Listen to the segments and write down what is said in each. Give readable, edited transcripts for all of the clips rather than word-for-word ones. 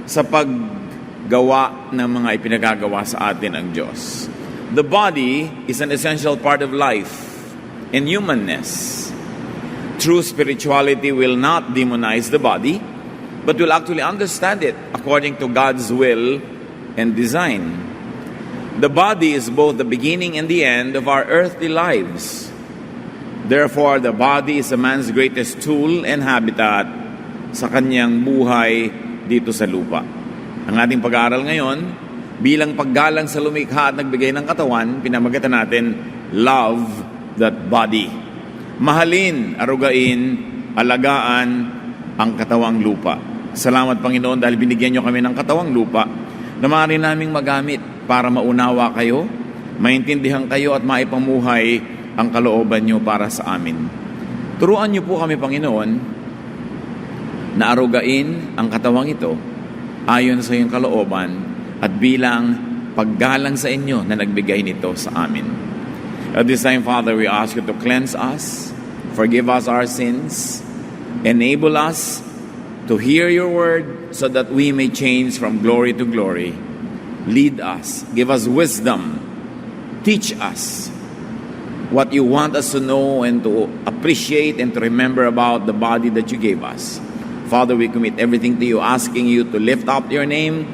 sa paggawa ng mga ipinagagawa sa atin ang Diyos. The body is an essential part of life and humanness. True spirituality will not demonize the body, but will actually understand it according to God's will and design. The body is both the beginning and the end of our earthly lives. Therefore, the body is a man's greatest tool and habitat sa kanyang buhay dito sa lupa. Ang ating pag-aaral ngayon, bilang paggalang sa lumikha at nagbigay ng katawan, pinamagatan natin, love that body. Mahalin, arugain, alagaan ang katawang lupa. Salamat Panginoon dahil binigyan nyo kami ng katawang lupa na maaari naming magamit para maunawa kayo, maintindihan kayo at maipamuhay ang kalooban nyo para sa amin. Turuan nyo po kami Panginoon na arugain ang katawang ito ayon sa iyong kalooban at bilang paggalang sa inyo na nagbigay nito sa amin. At this time, Father, we ask you to cleanse us, forgive us our sins, enable us to hear your word so that we may change from glory to glory. Lead us, give us wisdom, teach us what you want us to know and to appreciate and to remember about the body that you gave us. Father, we commit everything to you, asking you to lift up your name,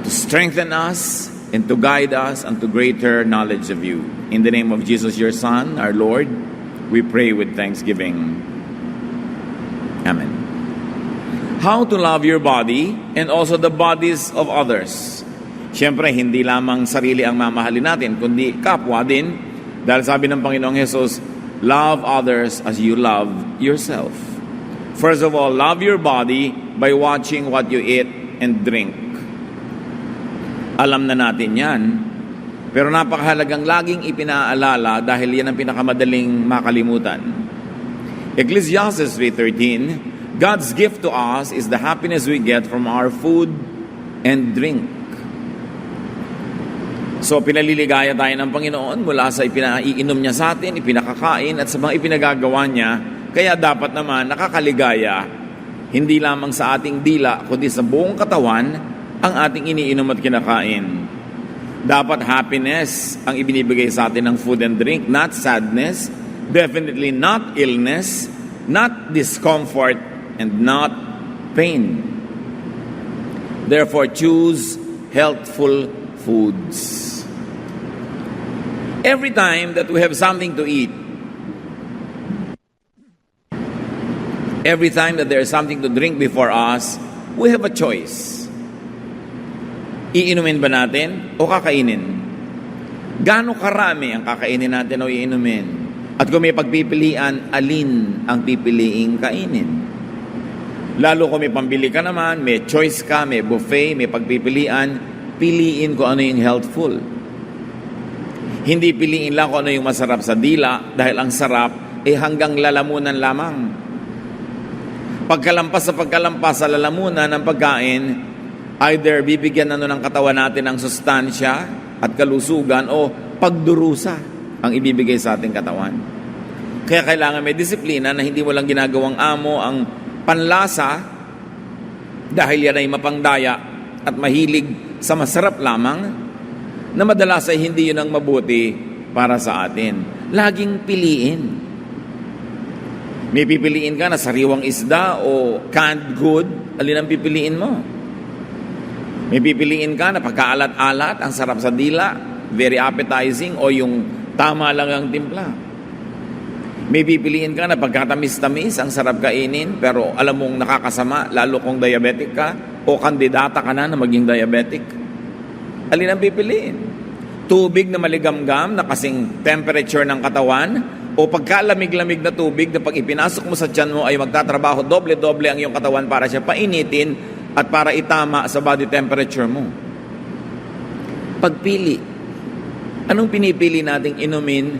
to strengthen us, and to guide us unto greater knowledge of you. In the name of Jesus, your Son, our Lord, we pray with thanksgiving. Amen. How to love your body and also the bodies of others. Siyempre, hindi lamang sarili ang mamahalin natin, kundi kapwa din. Dahil sabi ng Panginoong Jesus, love others as you love yourself. First of all, love your body by watching what you eat and drink. Alam na natin yan, pero napakahalagang laging ipinaalala dahil yan ang pinakamadaling makalimutan. Ecclesiastes 3:13, God's gift to us is the happiness we get from our food and drink. So pinaliligaya tayo ng Panginoon mula sa ipinaiinom niya sa atin, ipinakakain at sa mga ipinagagawa niya, kaya dapat naman nakakaligaya hindi lamang sa ating dila kundi sa buong katawan ang ating iniinom at kinakain. Dapat happiness ang ibinibigay sa atin ng food and drink, not sadness, definitely not illness, not discomfort, and not pain. Therefore, choose healthful foods. Every time that we have something to eat, every time that there is something to drink before us, we have a choice. Iinumin ba natin o kakainin? Gaano karami ang kakainin natin o iinumin? At kung may pagpipilian, alin ang pipiliing kainin? Lalo kung may pambili ka naman, may choice ka, may buffet, may pagpipilian, piliin kung ano yung healthful. Hindi piliin lang kung ano yung masarap sa dila dahil ang sarap hanggang lalamunan lamang. Pagkalampas sa lalamunan ng pagkain, either bibigyan ng katawan natin ng sustansya at kalusugan o pagdurusa ang ibibigay sa ating katawan. Kaya kailangan may disiplina na hindi mo lang ginagawang amo ang panlasa dahil yan ay mapangdaya at mahilig sa masarap lamang na madalas ay hindi yun ang mabuti para sa atin. Laging piliin. May pipiliin ka na sariwang isda o canned good, alin ang pipiliin mo? May pipiliin ka na pagkaalat-alat, ang sarap sa dila, very appetizing, o yung tama lang ang timpla. May pipiliin ka na pagkatamis-tamis, ang sarap kainin, pero alam mong nakakasama, lalo kung diabetic ka, o kandidata ka na maging diabetic. Alin ang pipiliin? Tubig na maligamgam na kasing temperature ng katawan, o pagkalamig-lamig na tubig na pag ipinasok mo sa tiyan mo ay magtatrabaho doble-doble ang iyong katawan para siya painitin at para itama sa body temperature mo. Pagpili. Anong pinipili nating inumin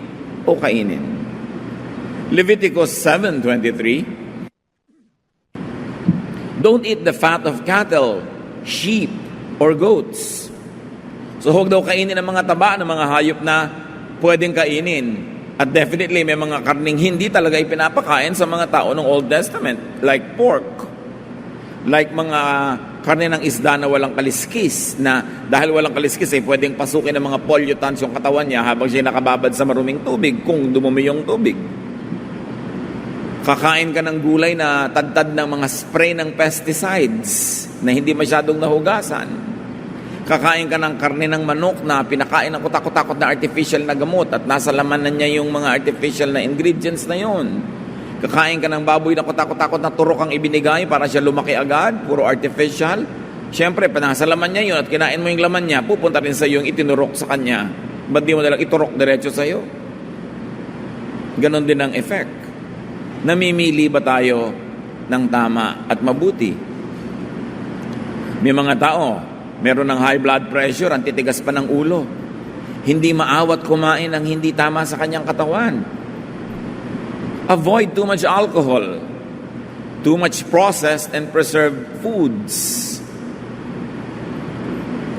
o kainin? Leviticus 7:23, don't eat the fat of cattle, sheep, or goats. So huwag daw kainin ang mga taba ng mga hayop na pwedeng kainin. At definitely may mga karning hindi talaga ipinapakain sa mga tao ng Old Testament, like pork. Like mga karne ng isda na walang kaliskis, na dahil walang kaliskis pwedeng pasukin ng mga pollutants yung katawan niya habang siya nakababad sa maruming tubig kung dumumi yung tubig. Kakain ka ng gulay na tadtad ng mga spray ng pesticides na hindi masyadong nahugasan. Kakain ka ng karne ng manok na pinakain ng kutakot-takot na artificial na gamot at nasa laman na niya yung mga artificial na ingredients na yon. Kakain ka ng baboy na kutakot-takot na turok ang ibinigay para siya lumaki agad, puro artificial. Siyempre, nasa laman niya yun at kinain mo yung laman niya, pupunta rin sa iyo yung itinurok sa kanya. Ba't di mo nalang iturok diretso sa iyo? Ganon din ang effect. Namimili ba tayo ng tama at mabuti? May mga tao, meron ng high blood pressure, ang titigas pa ng ulo. Hindi maawat kumain ng hindi tama sa kanyang katawan. Avoid too much alcohol, too much processed and preserved foods.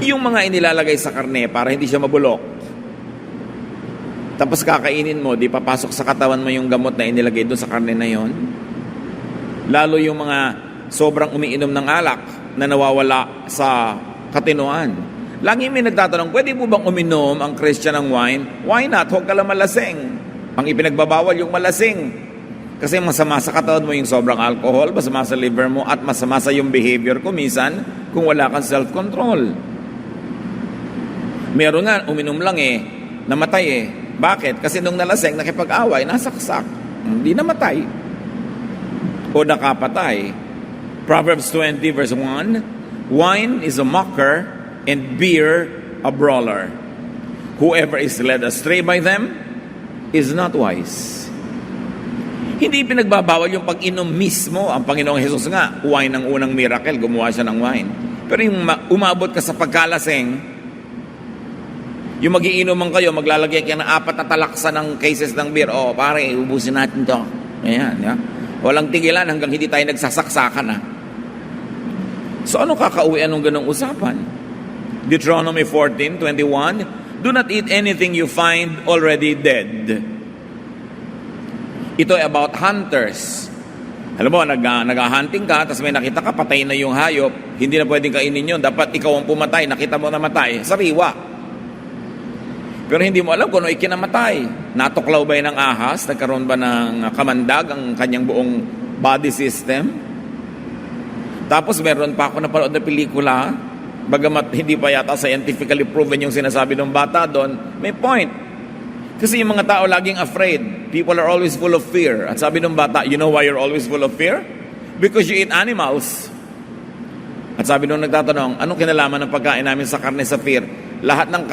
Yung mga inilalagay sa karne para hindi siya mabulok. Tapos kakainin mo, di papasok sa katawan mo yung gamot na inilagay doon sa karne na yon. Lalo yung mga sobrang umiinom ng alak na nawawala sa katinuan. Lagi may nagtatanong, pwede po bang uminom ang Christian ng wine? Why not? Huwag ka lang malasing. Ang ipinagbabawal yung malasing. Kasi masama sa katawan mo yung sobrang alcohol, masama sa liver mo, at masama sa yung behavior ko minsan kung wala kang self-control. Meron nga, uminom lang namatay Bakit? Kasi nung nalasing, nakipag-away, nasaksak. Hindi namatay. O nakapatay. Proverbs 20 verse 1, wine is a mocker and beer a brawler. Whoever is led astray by them is not wise. Hindi pinagbabawal yung pag-inom mismo. Ang Panginoong Jesus nga, wine ng unang miracle, gumawa siya ng wine. Pero yung umabot ka sa pagkalasing, yung magiinuman kayo, maglalagay kayo ng 4 na talaksa ng cases ng beer. Pare, ubusin natin to. Ayan, ya. Walang tigilan hanggang hindi tayo nagsasaksakan So ano kakauwian ng ganong usapan? Deuteronomy 14:21, do not eat anything you find already dead. Ito ay about hunters. Alam mo, nag-hunting ka, tapos may nakita ka, patay na yung hayop, hindi na pwedeng kainin yun. Dapat ikaw ang pumatay, nakita mo namatay, sariwa. Pero hindi mo alam kung ano ikinamatay. Natuklaw ba yun ng ahas? Nagkaroon ba ng kamandag ang kanyang buong body system? Tapos meron pa ako napanood na pelikula, bagamat hindi pa yata scientifically proven yung sinasabi ng bata doon, may point. Kasi yung mga tao laging afraid. People are always full of fear. At sabi ng bata, you know why you're always full of fear? Because you eat animals. At sabi nung nagtatanong, anong kinalaman ng pagkain namin sa karne sa fear? Lahat ng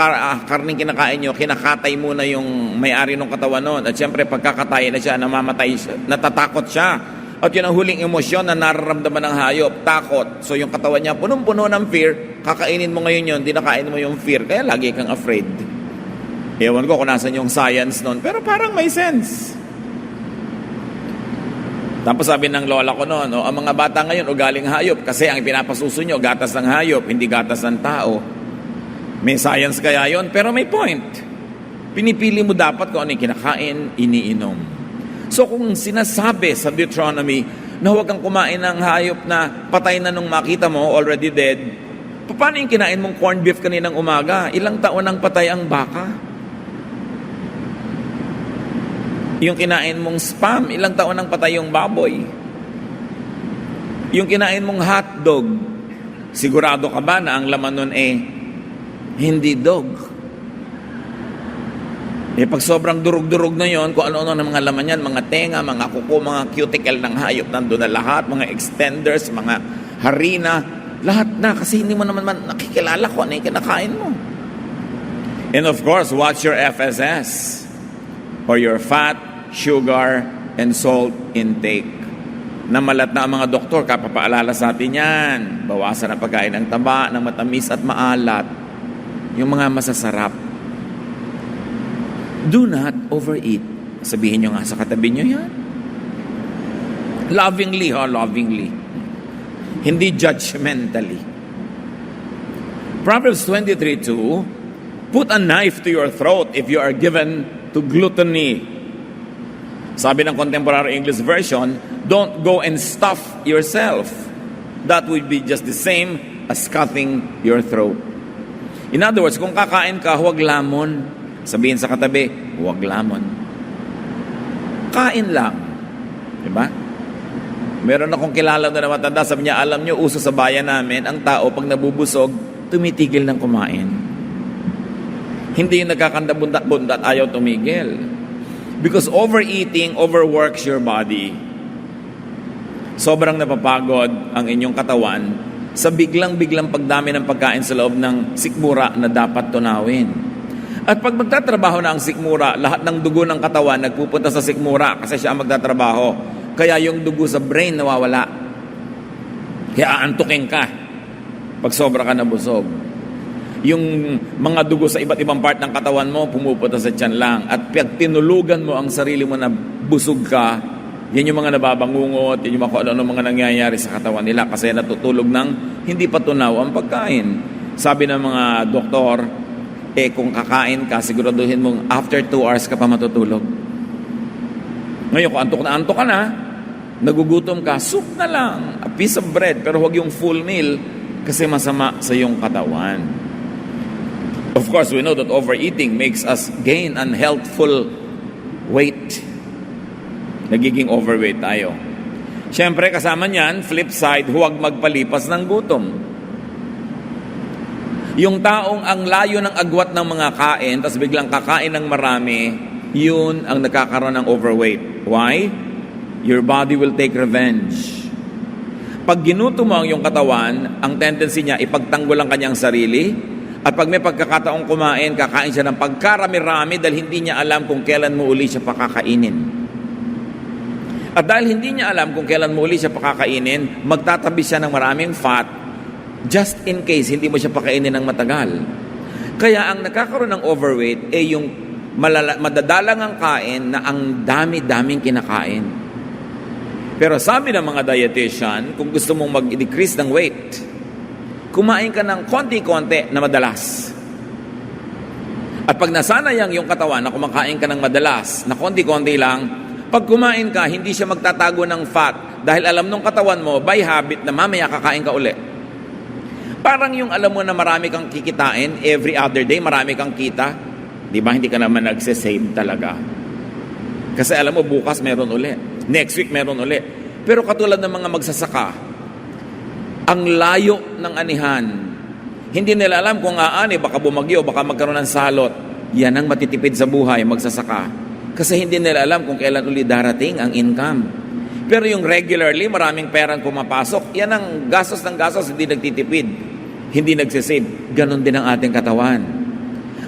karning kinakain nyo, kinakatay muna yung may-ari ng katawan nun. At siyempre, pagkakatay na siya, namamatay siya, natatakot siya. At yun ang huling emosyon na nararamdaman ng hayop, takot. So yung katawan niya, punong-puno ng fear, kakainin mo ngayon yun, dinakain mo yung fear, kaya lagi kang afraid. Ewan ko kung nasan yung science nun, pero parang may sense. Tapos sabi ng lola ko noon, ang mga bata ngayon ugaling hayop kasi ang pinapasuso nyo, gatas ng hayop, hindi gatas ng tao. May science kaya yon, pero may point. Pinipili mo dapat kung ano yung kinakain, iniinom. So kung sinasabi sa Deuteronomy na huwag kang kumain ng hayop na patay na nung makita mo, already dead, paano yung kinain mong corned beef kaninang umaga? Ilang taon nang patay ang baka? Yung kinain mong spam, ilang taon nang patay yung baboy? Yung kinain mong hotdog, sigurado ka ba na ang laman nun hindi dog? Pag sobrang durug-durug na yon, kung ano-ano ng mga laman yan, mga tenga, mga kuko, mga cuticle ng hayop, nandun na lahat, mga extenders, mga harina, lahat na, kasi hindi mo naman nakikilala kung ano yung kinakain mo. And of course, watch your FSS, or your fat, sugar, and salt intake. Namalat na ang mga doktor, kapapaalala sa atin yan. Bawasan ang pagkain ng taba, ng matamis at maalat. Yung mga masasarap. Do not overeat. Sabihin nyo nga sa katabi nyo yan. Lovingly, lovingly. Hindi judgmentally. Proverbs 23:2, put a knife to your throat if you are given to gluttony. Sabi ng Contemporary English Version, don't go and stuff yourself. that would be just the same as cutting your throat. In other words, kung kakain ka, huwag lamon. Sabihin sa katabi, huwag lamon. Kain lang. Diba? Meron akong kilala na matanda, sabi niya, alam niyo, uso sa bayan namin, ang tao, pag nabubusog, tumitigil ng kumain. Hindi yung nagkakanda-bundat-bundat, ayaw tumigil. Because overeating overworks your body. Sobrang napapagod ang inyong katawan sa biglang-biglang pagdami ng pagkain sa loob ng sikmura na dapat tunawin. At pag magtatrabaho na ang sikmura, lahat ng dugo ng katawan nagpupunta sa sikmura kasi siya ang magtatrabaho. Kaya yung dugo sa brain nawawala. Kaya aantukin ka pag sobra ka nabusog. Yung mga dugo sa iba't ibang part ng katawan mo pumupunta sa tiyan lang. At pag tinulugan mo ang sarili mo na busog ka, yan yung mga nababangungot, yan yung mga ano mga nangyayari sa katawan nila kasi natutulog ng hindi pa tunaw ang pagkain. Sabi ng mga doktor, kung kakain ka, siguraduhin mong after 2 hours ka pa matutulog. Ngayon, kung antok ka na, nagugutom ka, soup na lang, a piece of bread, pero huwag yung full meal kasi masama sa iyong katawan. Of course, we know that overeating makes us gain unhealthful weight. Nagiging overweight tayo. Siyempre, kasama niyan, flip side, huwag magpalipas ng gutom. Yung taong ang layo ng agwat ng mga kain, tapos biglang kakain ng marami, yun ang nakakaroon ng overweight. Why? Your body will take revenge. Pag ginuto mo ang iyong katawan, ang tendency niya, ipagtanggol ang kanyang sarili, at pag may pagkakataong kumain, kakain siya ng pagkarami-rami dahil hindi niya alam kung kailan mo uli siya pakakainin. At dahil hindi niya alam kung kailan mo uli siya pakakainin, magtatabi siya ng maraming fat just in case hindi mo siya pakainin ng matagal. Kaya ang nakakaroon ng overweight ay yung madadalang ang kain na ang dami-daming kinakain. Pero sabi ng mga dietitian, kung gusto mong mag-decrease ng weight, kumain ka ng konti-konti na madalas. At pag nasanay ang iyong katawan na kumakain ka ng madalas, na konti-konti lang, pag kumain ka, hindi siya magtatago ng fat dahil alam nung katawan mo, by habit, na mamaya kakain ka uli. Parang yung alam mo na marami kang kikitain, every other day marami kang kita, di ba hindi ka naman nagsasave talaga? Kasi alam mo, bukas meron uli. Next week meron uli. Pero katulad ng mga magsasaka, ang layo ng anihan, hindi nila alam kung aani, baka bumagyo, baka magkaroon ng salot. Yan ang matitipid sa buhay, magsasaka. Kasi hindi nila alam kung kailan uli darating ang income. Pero yung regularly, maraming perang pumapasok, yan ang gastos ng gastos, hindi nagtitipid, hindi nagsisave. Ganon din ang ating katawan.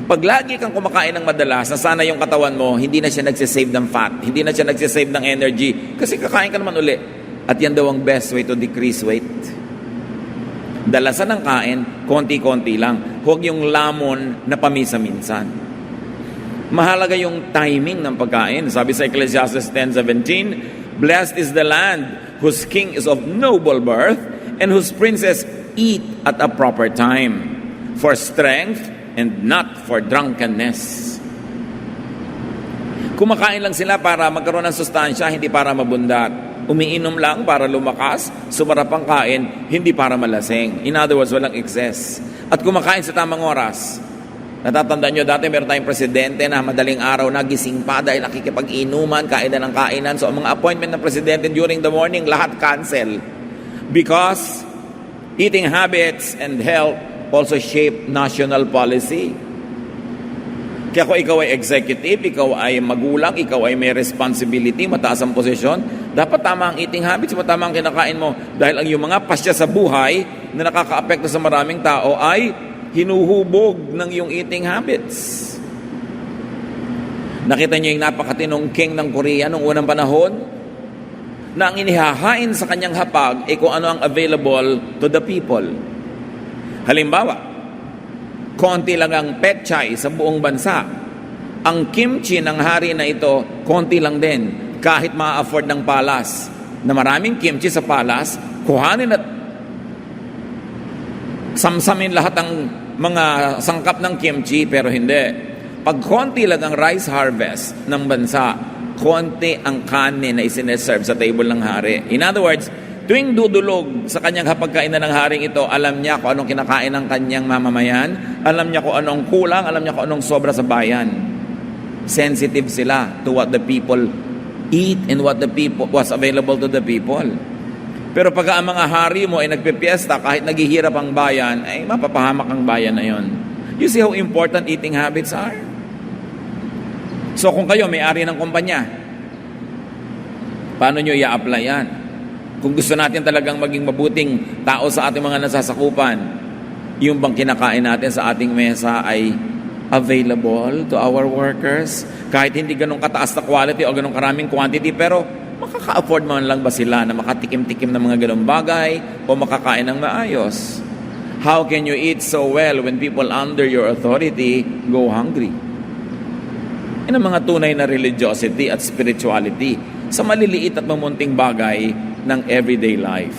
Pag lagi kang kumakain ng madalas, nasana yung katawan mo, hindi na siya nagsisave ng fat, hindi na siya nagsisave ng energy, kasi kakain ka naman uli. At yan daw ang best way to decrease weight. Dalasan ng kain, konti-konti lang. Huwag yung lamon na pamisa-minsan. Mahalaga yung timing ng pagkain. Sabi sa Ecclesiastes 10:17, blessed is the land whose king is of noble birth and whose princes eat at a proper time, for strength and not for drunkenness. Kumakain lang sila para magkaroon ng sustansya, hindi para mabundat. Umiinom lang para lumakas, sumarap ang kain, hindi para malasing. In other words, walang excess. At kumakain sa tamang oras. Natatandaan nyo, dati meron tayong presidente na madaling araw nagising pa dahil nakikipag-inuman, kainan ng kainan. So ang mga appointment ng presidente during the morning, lahat cancel. Because eating habits and health also shape national policy. Kaya kung ikaw ay executive, ikaw ay magulang, ikaw ay may responsibility, mataas ang posisyon, dapat tama ang eating habits, tama ang kinakain mo. Dahil ang yung mga pasya sa buhay na nakaka-apekto sa maraming tao ay hinuhubog ng iyong eating habits. Nakita niyo yung napakatinong king ng Korea noong unang panahon na ang inihahain sa kanyang hapag ay kung ano ang available to the people. Halimbawa, konti lang ang petchay sa buong bansa. Ang kimchi ng hari na ito, konti lang din. Kahit ma-afford ng palas na maraming kimchi sa palas, kuhanin at samsamin lahat ang mga sangkap ng kimchi, pero hindi. Pag konti lang ang rice harvest ng bansa, konti ang kanin na isineserve sa table ng hari. In other words, Tuwing dudulog sa kanyang hapagkainan ng haring ito, alam niya kung anong kinakain ng kanyang mamamayan, alam niya kung anong kulang, alam niya kung anong sobra sa bayan. Sensitive sila to what the people eat and what the people was available to the people. Pero pag ang mga hari mo ay nagpipiesta, kahit naghihirap ang bayan, ay mapapahamak ang bayan na yon. You see how important eating habits are? So kung kayo may-ari ng kumpanya, paano nyo i-apply yan? Kung gusto natin talagang maging mabuting tao sa ating mga nasasakupan, yung bang kinakain natin sa ating mesa ay available to our workers? Kahit hindi ganun kataas na quality o ganun karaming quantity, pero makaka-afford man lang ba sila na makatikim-tikim ng mga ganung bagay o makakain ng maayos? How can you eat so well when people under your authority go hungry? Yan ang mga tunay na religiosity at spirituality sa maliliit at mamunting bagay ng everyday life.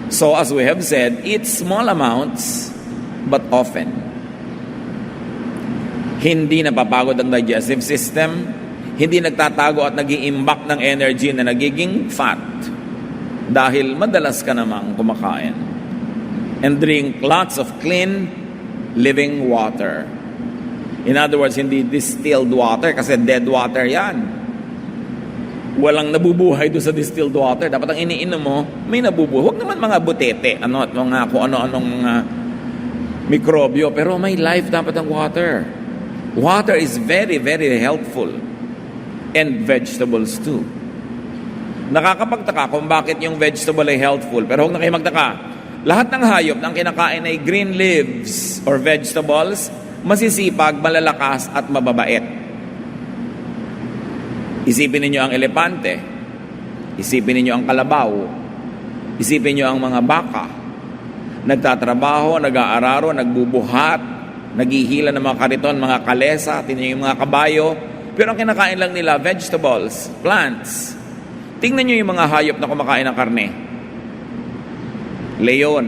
So as we have said, eat small amounts but often. Hindi napapagod ang digestive system, hindi nagtatago at nag-iimbak ng energy na nagiging fat dahil madalas ka namang kumakain. And drink lots of clean, living water. In other words, hindi distilled water kasi dead water yan. Walang nabubuhay doon sa distilled water. Dapat ang iniinom mo, may nabubuhay. Huwag naman mga butete, mga kung ano-anong mga mikrobyo, pero may life dapat ang water. Water is very, very helpful. And vegetables too. Nakakapagtaka kung bakit yung vegetable ay healthful. Pero huwag na kayo magtaka. Lahat ng hayop na kinakain ay green leaves or vegetables, masisipag, malalakas at mababait. Isipin ninyo ang elepante. Isipin ninyo ang kalabaw. Isipin ninyo ang mga baka. Nagtatrabaho, nag-aararo, nagbubuhat, naghihila ng mga kariton, mga kalesa, tingnan yung mga kabayo. Pero ang kinakain lang nila, vegetables, plants. Tingnan nyo yung mga hayop na kumakain ng karne. Leon,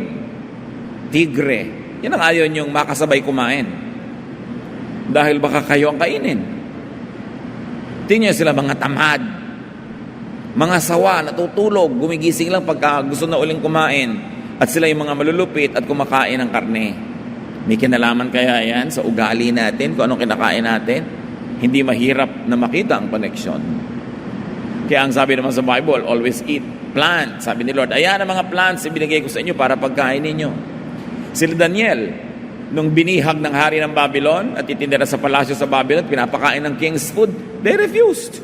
tigre. Yan ang ayaw nyong makasabay kumain. Dahil baka kayo ang kainin. Tingnan sila mga tamad. Mga sawa, natutulog, gumigising lang pagka gusto na uling kumain. At sila yung mga malulupit at kumakain ng karne. May kinalaman kaya yan sa ugali natin, kung anong kinakain natin? Hindi mahirap na makita ang connection. Kaya ang sabi naman sa Bible, always eat plants. Sabi ni Lord, ayan ang mga plants ibinigay ko sa inyo para pagkain ninyo. Sila Daniel, nung binihag ng hari ng Babylon at itindera sa palasyo sa Babylon, pinapakain ng king's food, they refused.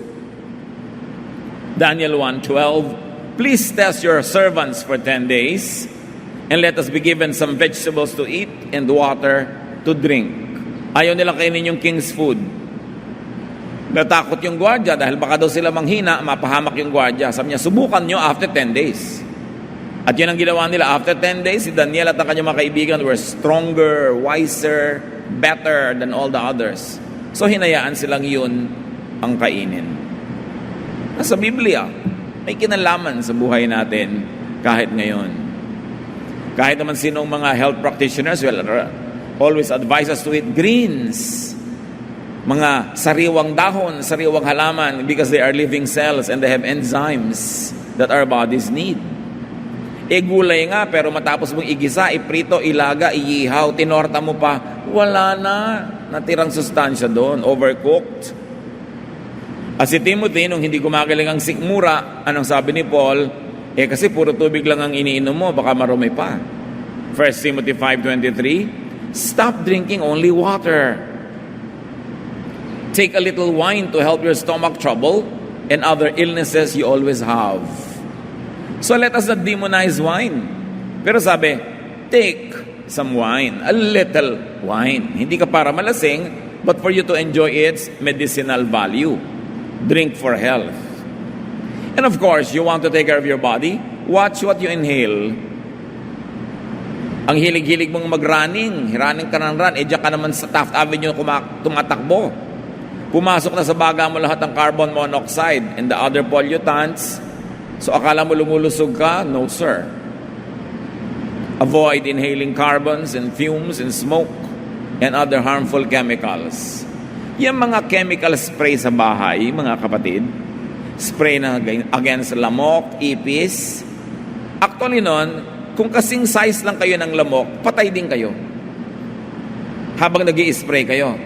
Daniel 1:12, please test your servants for 10 days and let us be given some vegetables to eat and water to drink. Ayaw nilang kainin yung king's food. Natakot yung gwardya dahil baka daw sila manghina, mapahamak yung gwardya. Sabi niya, subukan nyo after 10 days. At yun ang ginawa nila. After 10 days, si Daniel at ang kanyang mga kaibigan were stronger, wiser, better than all the others. So hinayaan silang yun ang kainin. Nasa Biblia, may kinalaman sa buhay natin kahit ngayon. Kahit naman sinong mga health practitioners will always advise us to eat greens. Mga sariwang dahon, sariwang halaman, because they are living cells and they have enzymes that our bodies need. Gulay nga, pero matapos mong igisa, iprito, ilaga, iihaw, tinorta mo pa, wala na, natirang sustansya doon, overcooked. At si Timothy, nung hindi gumagaling ang sikmura, anong sabi ni Paul? Kasi puro tubig lang ang iniinom mo, baka marumi pa. 1 Timothy 5:23, stop drinking only water. Take a little wine to help your stomach trouble and other illnesses you always have. So let us not demonize wine. Pero sabi, take some wine, a little wine. Hindi ka para malasing, but for you to enjoy its medicinal value. Drink for health. And of course, you want to take care of your body, watch what you inhale. Ang hilig-hilig mong mag-running ka ng run, diyan ka naman sa Taft Avenue tumatakbo. Pumasok na sa baga mo lahat ng carbon monoxide and the other pollutants. So akala mo lumulusog ka? No, sir. Avoid inhaling carbons and fumes and smoke and other harmful chemicals. Yung mga chemical spray sa bahay, mga kapatid, spray na against lamok, ipis, Actually nun, kung kasing size lang kayo ng lamok, patay din kayo. Habang nag-i-spray kayo.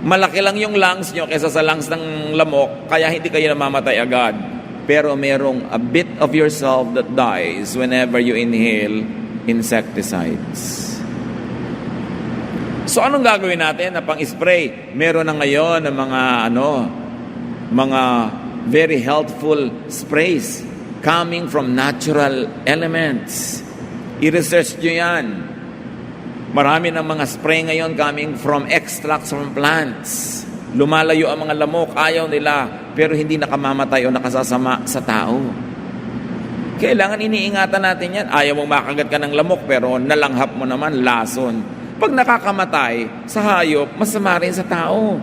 Malaki lang yung lungs nyo kaysa sa lungs ng lamok, kaya hindi kayo namamatay agad. Pero merong a bit of yourself that dies whenever you inhale insecticides. So anong gagawin natin na pang-spray? Meron na ngayon ng mga very healthful sprays coming from natural elements. I-research nyo yan. Marami ng mga spray ngayon coming from extracts from plants. Lumalayo ang mga lamok, ayaw nila, pero hindi nakamamatay o nakasasama sa tao. Kailangan iniingatan natin yan. Ayaw mong makagat ka ng lamok, pero nalanghap mo naman, lason. Pag nakakamatay sa hayop, masama rin sa tao.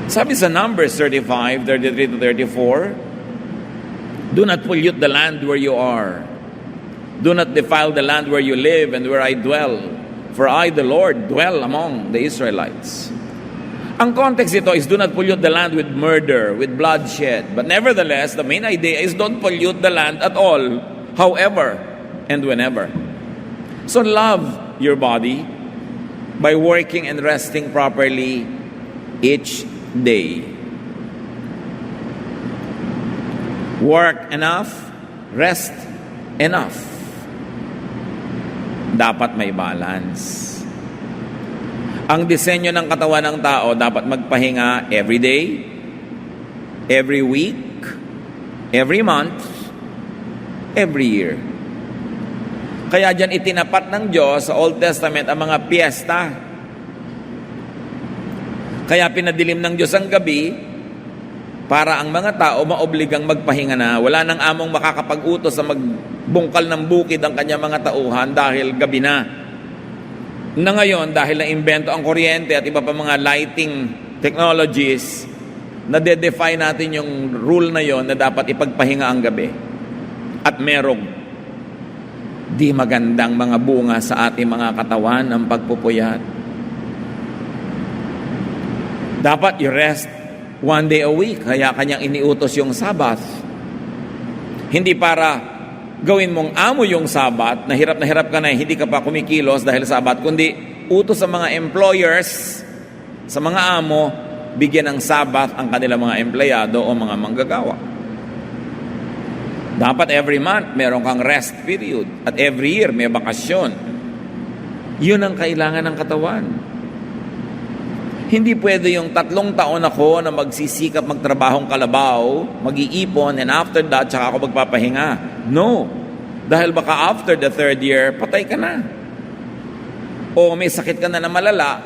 Sabi sa Numbers 35, 33 to 34, do not pollute the land where you are. Do not defile the land where you live and where I dwell. For I, the Lord, dwell among the Israelites. Ang context ito is do not pollute the land with murder, with bloodshed. But nevertheless, the main idea is don't pollute the land at all, however and whenever. So love your body by working and resting properly each day. Work enough, rest enough. Dapat may balance. Ang disenyo ng katawan ng tao dapat magpahinga every day, every week, every month, every year. Kaya dyan itinapat ng Diyos sa Old Testament ang mga piyesta. Kaya pinadilim ng Diyos ang gabi para ang mga tao maobligang magpahinga na. Wala nang among makakapag-utos sa magbungkal ng bukid ang kanyang mga tauhan dahil gabi na. Na ngayon, dahil na-invento ang kuryente at iba pa mga lighting technologies, na-define natin yung rule na yon na dapat ipagpahinga ang gabi. At merong di magandang mga bunga sa ating mga katawan ang pagpupuyat. Dapat you rest one day a week, kaya kanyang iniutos yung Sabbath. Hindi para gawin mong amo yung Sabbath, na hirap ka na, hindi ka pa kumikilos dahil Sabbath, kundi utos sa mga employers, sa mga amo, bigyan ng Sabbath ang kanilang mga empleyado o mga manggagawa. Dapat every month, meron kang rest period. At every year, may bakasyon. Yun ang kailangan ng katawan. Hindi pwede yung 3 taon ako na magsisikap magtrabahong kalabaw, mag-iipon, and after that, tsaka ako magpapahinga. No. Dahil baka after the 3rd year, patay ka na. O may sakit ka na malala,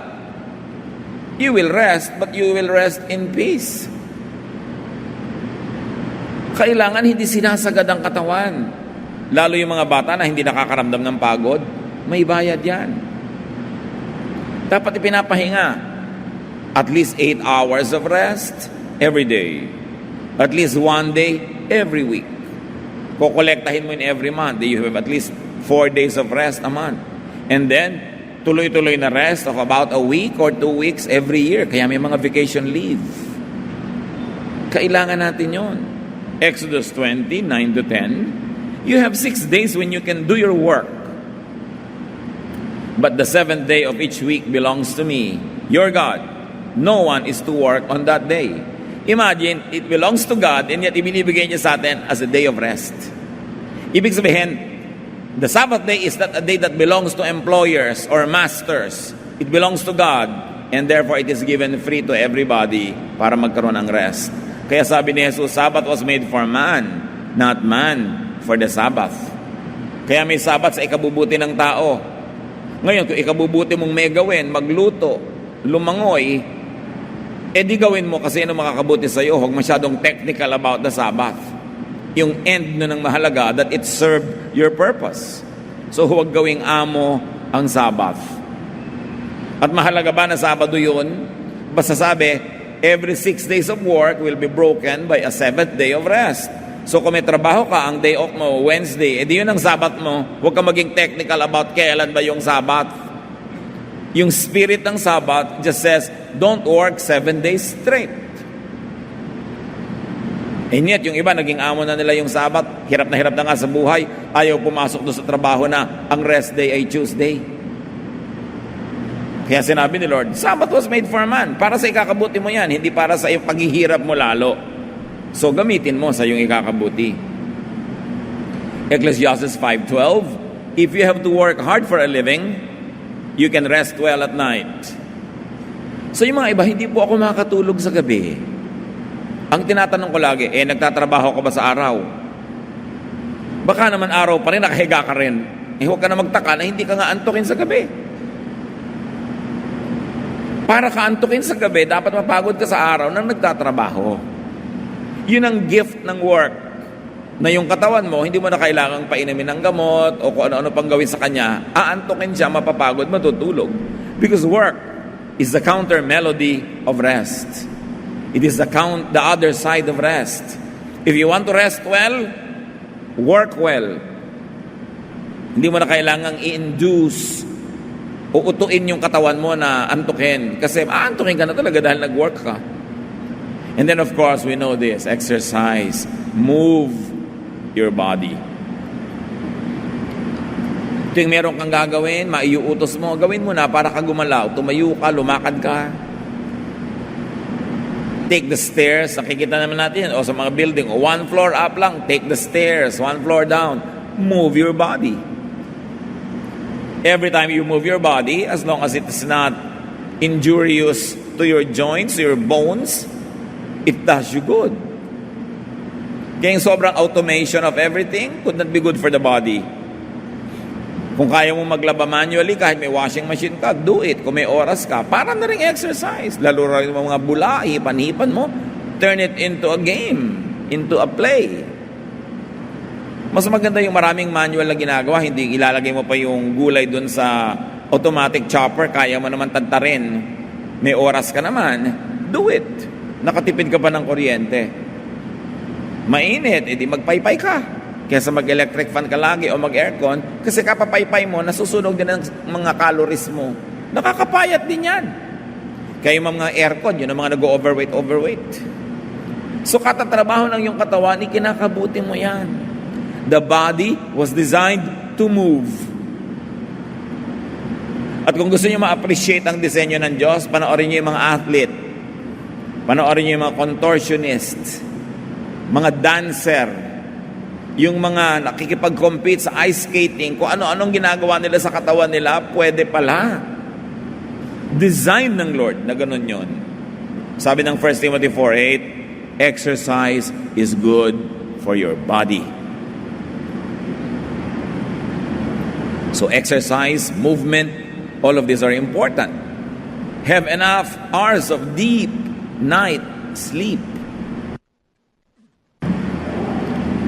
you will rest, but you will rest in peace. Kailangan hindi sinasagad ang katawan. Lalo yung mga bata na hindi nakakaramdam ng pagod, may bayad yan. Dapat ipinapahinga. At least 8 hours of rest every day. At least 1 day every week. Kukolektahin mo in every month. You have at least 4 days of rest a month. And then, tuloy-tuloy na rest of about a week or 2 weeks every year. Kaya may mga vacation leave. Kailangan natin yon. Exodus 20, 9 to 10. You have 6 days when you can do your work. But the 7th day of each week belongs to me, your God. No one is to work on that day. Imagine, it belongs to God and yet ibinibigay niya sa atin as a day of rest. Ibig sabihin, the Sabbath day is not a day that belongs to employers or masters. It belongs to God and therefore it is given free to everybody para magkaroon ng rest. Kaya sabi ni Jesus, Sabbath was made for man, not man for the Sabbath. Kaya may Sabbath sa ikabubuti ng tao. Ngayon, kung ikabubuti mong may gawin, magluto, lumangoy, di gawin mo kasi ano makakabuti sa iyo. Huwag masyadong technical about the Sabbath. Yung end nun ang mahalaga, that it served your purpose. So huwag gawing amo ang Sabbath. At mahalaga ba na Sabado yun? Basta sabi, every 6 days of work will be broken by a 7th day of rest. So kung may trabaho ka, ang day off mo, Wednesday, di yun ang Sabbath mo. Huwag ka maging technical about kailan ba yung Sabbath. Yung spirit ng Sabbath just says, don't work 7 days straight. And yet, yung iba, naging amo na nila yung Sabat, hirap na nga sa buhay, ayaw pumasok doon sa trabaho na ang rest day ay Tuesday. Kaya sinabi ni Lord, Sabbath was made for man. Para sa ikakabuti mo yan, hindi para sa iyong paghihirap mo lalo. So gamitin mo sa iyong ikakabuti. Ecclesiastes 5:12, if you have to work hard for a living, you can rest well at night. So yung mga iba, hindi po ako makatulog sa gabi. Ang tinatanong ko lagi, nagtatrabaho ka ba sa araw? Baka naman araw pa rin, nakahiga ka rin. Huwag ka na magtaka na hindi ka nga antukin sa gabi. Para ka antukin sa gabi, dapat mapagod ka sa araw nang nagtatrabaho. Yun ang gift ng work. Na yung katawan mo, hindi mo na kailangang painumin ng gamot o kung ano-ano pang gawin sa kanya. Aantukin siya, mapapagod, matutulog. Because work is the counter melody of rest. It is the other side of rest. If you want to rest well, work well. Hindi mo na kailangang i-induce o utuin yung katawan mo na antukin. Kasi aantukin ka na talaga dahil nag-work ka. And then of course, we know this, exercise. Move your body. Ito yung meron kang gagawin, maiuutos mo, gawin mo na para ka gumalaw. Tumayo ka, lumakad ka. Take the stairs, nakikita naman natin, o sa mga building, 1 floor up lang, take the stairs, 1 floor down. Move your body. Every time you move your body, as long as it is not injurious to your joints, your bones, it does you good. Kaya yung sobrang automation of everything could not be good for the body. Kung kaya mo maglaba manually, kahit may washing machine ka, do it. Kung may oras ka, para na rin exercise. Lalo rin yung mga bula, hipan-hipan mo, turn it into a game, into a play. Mas maganda yung maraming manual na ginagawa, hindi ilalagay mo pa yung gulay dun sa automatic chopper, kaya mo naman tantarin. May oras ka naman, do it. Nakatipid ka pa ng kuryente. Mainit, edi magpaypay ka. Kesa mag-electric fan ka lagi o mag-aircon, kasi kapapaypay mo, nasusunog din ang mga calories mo. Nakakapayat din yan. Kaya yung mga aircon, yun ang mga nag-overweight. So katatrabaho ng yung katawan, ikinakabuti mo yan. The body was designed to move. At kung gusto niyo ma-appreciate ang disenyo ng Diyos, panoorin niyo yung mga athlete. Panoorin niyo yung mga contortionist, mga dancer, yung mga nakikipag-compete sa ice skating, kung ano-anong ginagawa nila sa katawan nila, pwede pala. Design ng Lord na ganun yun. Sabi ng 1 Timothy 4:8, exercise is good for your body. So exercise, movement, all of these are important. Have enough hours of deep night sleep.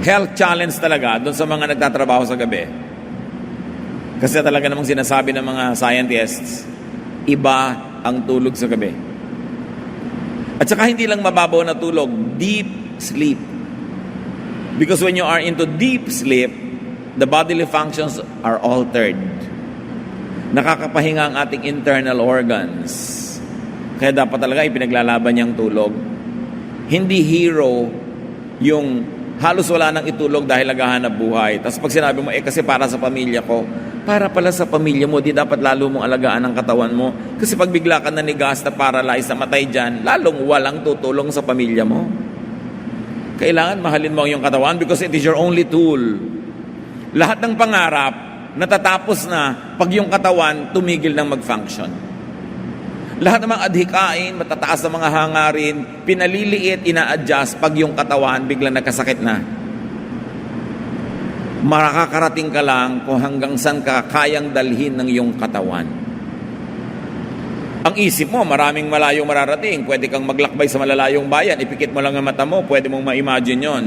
Health challenge talaga doon sa mga nagtatrabaho sa gabi. Kasi talaga namang sinasabi ng mga scientists, iba ang tulog sa gabi. At saka hindi lang mababaw na tulog, deep sleep. Because when you are into deep sleep, the bodily functions are altered. Nakakapahinga ang ating internal organs. Kaya dapat talaga ipinaglalaban niyang tulog. Hindi hero yung halos wala nang itulog dahil naghahanap buhay. Tapos pag sinabi mo, kasi para sa pamilya ko, para pala sa pamilya mo, di dapat lalo mong alagaan ang katawan mo. Kasi pag bigla ka nanigas na paralyzed na matay dyan, lalong walang tutulong sa pamilya mo. Kailangan mahalin mo ang iyong katawan because it is your only tool. Lahat ng pangarap, natatapos na pag yung katawan tumigil ng mag-function. Lahat ng mga adhikain, matataas na mga hangarin, pinaliliit, ina-adjust pag yung katawan biglang nagkasakit na. Makakarating ka lang kung hanggang saan ka kayang dalhin ng iyong katawan. Ang isip mo, maraming malayong mararating. Pwede kang maglakbay sa malalayong bayan, ipikit mo lang ang mata mo, pwede mong ma-imagine yon.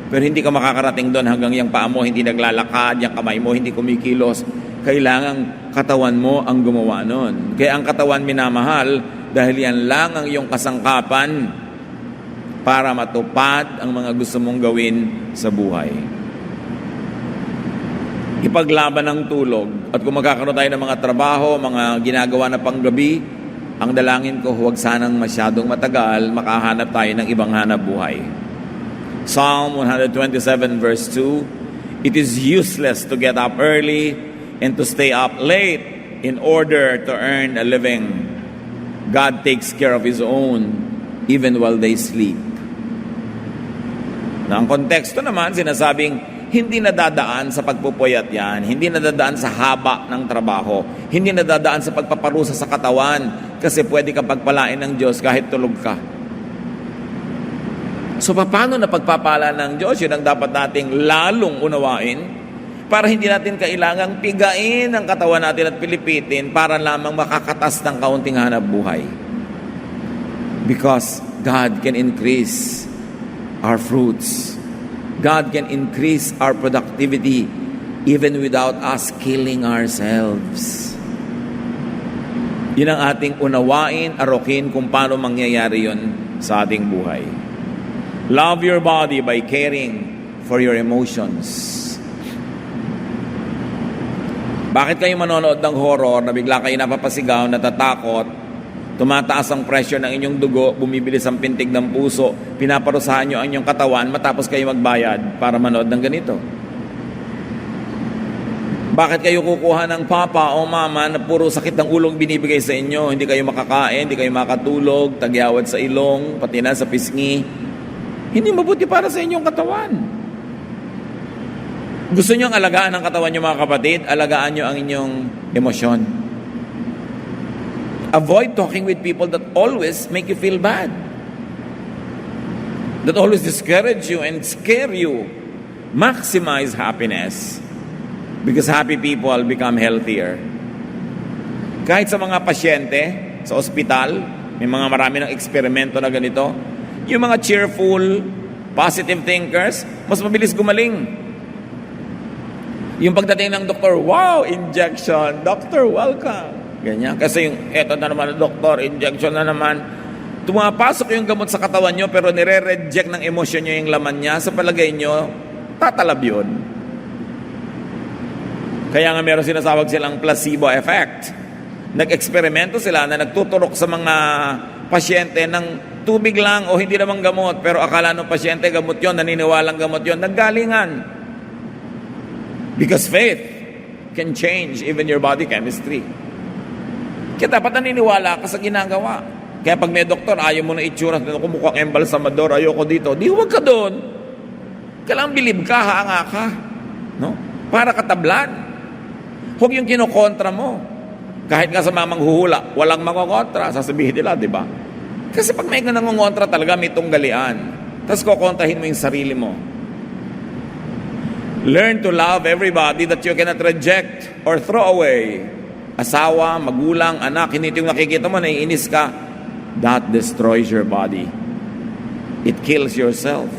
Pero hindi ka makakarating doon hanggang yung paa mo hindi naglalakad, yung kamay mo hindi kumikilos. Kailangang katawan mo ang gumawa nun. Kaya ang katawan minamahal dahil yan lang ang iyong kasangkapan para matupad ang mga gusto mong gawin sa buhay. Ipaglaban ng tulog. At kung magkakaroon tayo ng mga trabaho, mga ginagawa na panggabi, ang dalangin ko huwag sanang masyadong matagal, makahanap tayo ng ibang hanap buhay. Psalm 127 verse 2, it is useless to get up early and to stay up late in order to earn a living. God takes care of His own even while they sleep. Na ang konteksto naman, sinasabing hindi nadadaan sa pagpupuyat yan, hindi nadadaan sa haba ng trabaho, hindi nadadaan sa pagpaparusa sa katawan, kasi pwede ka pagpalain ng Diyos kahit tulog ka. So paano na pagpapala ng Diyos? Yun ang dapat nating lalong unawain para hindi natin kailangang pigain ang katawan natin at pilipitin para lamang makakatas ng kaunting hanap buhay. Because God can increase our fruits. God can increase our productivity even without us killing ourselves. Yun ang ating unawain, arokin kung paano mangyayari yun sa ating buhay. Love your body by caring for your emotions. Bakit kayo manonood ng horror na bigla kayo napapasigaw, natatakot, tumataas ang pressure ng inyong dugo, bumibilis ang pintig ng puso, pinaparusahan nyo ang inyong katawan matapos kayo magbayad para manood ng ganito? Bakit kayo kukuha ng papa o mama na puro sakit ng ulong binibigay sa inyo? Hindi kayo makakain, hindi kayo makatulog, tagyawat sa ilong, pati na sa pisngi. Hindi mabuti para sa inyong katawan. Gusto nyo ang alagaan ng katawan nyo, mga kapatid? Alagaan nyo ang inyong emosyon. Avoid talking with people that always make you feel bad. That always discourage you and scare you. Maximize happiness. Because happy people become healthier. Kahit sa mga pasyente, sa ospital, may mga marami ng eksperimento na ganito. Yung mga cheerful, positive thinkers, mas mabilis gumaling. Yung pagdating ng doktor, wow, injection. Doctor, welcome. Ganyan. Kasi yung, eto na naman, doktor, injection na naman. Tumapasok yung gamot sa katawan nyo, pero nire-reject ng emosyon nyo yung laman niya. Sa palagay nyo, tatalab yun. Kaya nga meron sinasawag silang placebo effect. Nag-eksperimento sila na nagtuturok sa mga pasyente ng tubig lang o hindi namang gamot, pero akala ng pasyente gamot yon, naniniwalang gamot yon, naggalingan. Because faith can change even your body chemistry. Kaya dapat naniniwala ka sa ginagawa. Kaya pag may doktor, ayaw mo na itsura, kumukuha ng embalsamador, ayoko dito, di huwag ka doon. Kailangan bilib ka, hanga ka. No? Para katablan. Huwag yung kinokontra mo. Kahit nga sa mamang huhula, walang makokontra, sasabihin nila, di ba? Kasi pag may nangongontra talaga, may tunggalian. Tapos kukontrahin mo yung sarili mo. Learn to love everybody that you cannot reject or throw away. Asawa, magulang, anak, hindi yung nakikita mo, naiinis ka. That destroys your body. It kills yourself.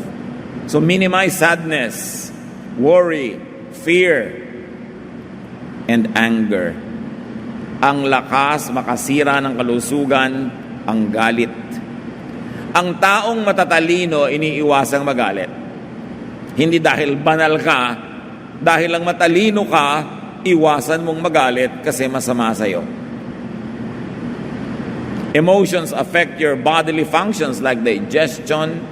So minimize sadness, worry, fear, and anger. Ang lakas makasira ng kalusugan, ang galit. Ang taong matatalino iniiwasang magalit. Hindi dahil banal ka, dahil lang matalino ka, iwasan mong magalit kasi masama sa'yo. Emotions affect your bodily functions like digestion,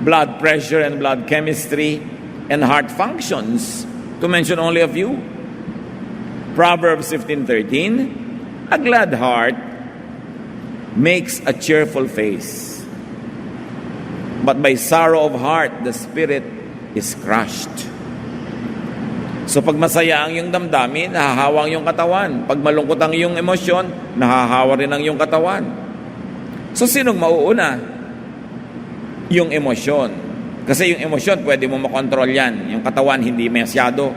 blood pressure and blood chemistry, and heart functions, to mention only a few. Proverbs 15:13, a glad heart makes a cheerful face, but by sorrow of heart the spirit is crushed. So pag masaya ang iyong damdamin, nahahawa ang iyong katawan. Pag malungkot ang iyong emosyon, nahahawa rin ang iyong katawan. So sinong mauuna? Yung emosyon. Kasi yung emosyon, pwede mo makontrol yan. Yung katawan, hindi masyado.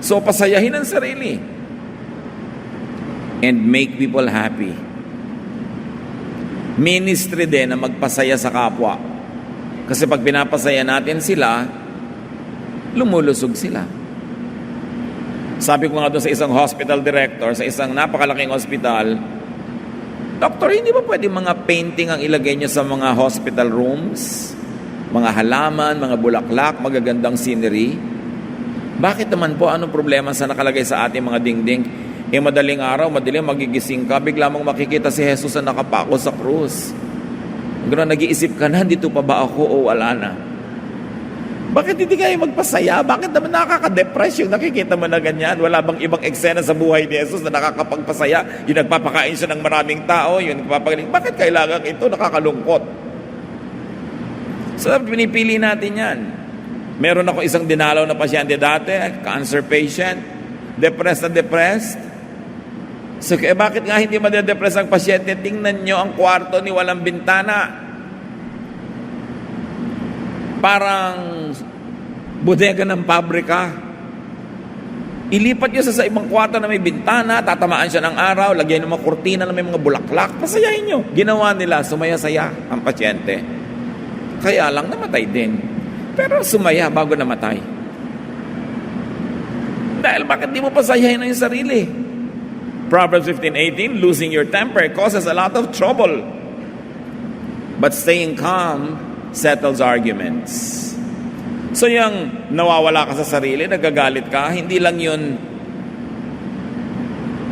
So pasayahin ang sarili. And make people happy. Ministry din na magpasaya sa kapwa. Kasi pag pinapasaya natin sila, lumulusog sila. Sabi ko nga doon sa isang hospital director, sa isang napakalaking hospital, Doktor, hindi ba pwede mga painting ang ilagay niyo sa mga hospital rooms? Mga halaman, mga bulaklak, magagandang scenery? Bakit naman po, anong problema sa nakalagay sa ating mga dingding? Madaling araw, madilim, magigising ka, bigla mong makikita si Jesus na nakapako sa krus. Gano'n, nag-iisip ka na, dito pa ba ako o wala na? Bakit hindi kayo magpasaya? Bakit naman nakaka-depress yung nakikita mo na ganyan? Wala bang ibang eksena sa buhay ni Jesus na nakakapagpasaya? Yung nagpapakain siya ng maraming tao, yung nagpapagaling. Bakit kailangan ito nakakalungkot? So, pinipili natin yan. Meron ako isang dinalaw na pasyente dati, cancer patient, depressed na depressed. So, bakit nga hindi made-depress ang pasyente? Tingnan nyo ang kwarto ni walang bintana. Parang bodega ng pabrika. Ilipat nyo sa ibang kwarto na may bintana, tatamaan siya ng araw, lagyan ng mga kurtina na may mga bulaklak, pasayahin nyo. Ginawa nila, sumaya-saya ang pasyente. Kaya lang namatay din. Pero sumaya bago namatay. Dahil bakit di mo pasayahin na yung sarili? Proverbs 15:18, losing your temper causes a lot of trouble. But staying calm settles arguments. So yung nawawala ka sa sarili, nagagalit ka, hindi lang yun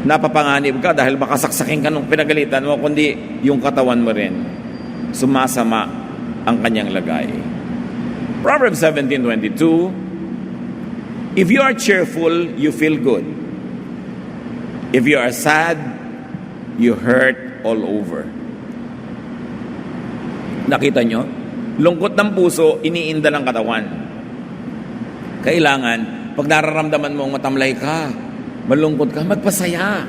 napapanganib ka dahil baka saksakin ka nung pinagalitan mo, kundi yung katawan mo rin sumasama ang kanyang lagay. Proverbs 17:22, if you are cheerful, you feel good. If you are sad, you hurt all over. Nakita nyo? Lungkot ng puso, iniinda ng katawan. Kailangan, pag nararamdaman mong matamlay ka, malungkot ka, magpasaya.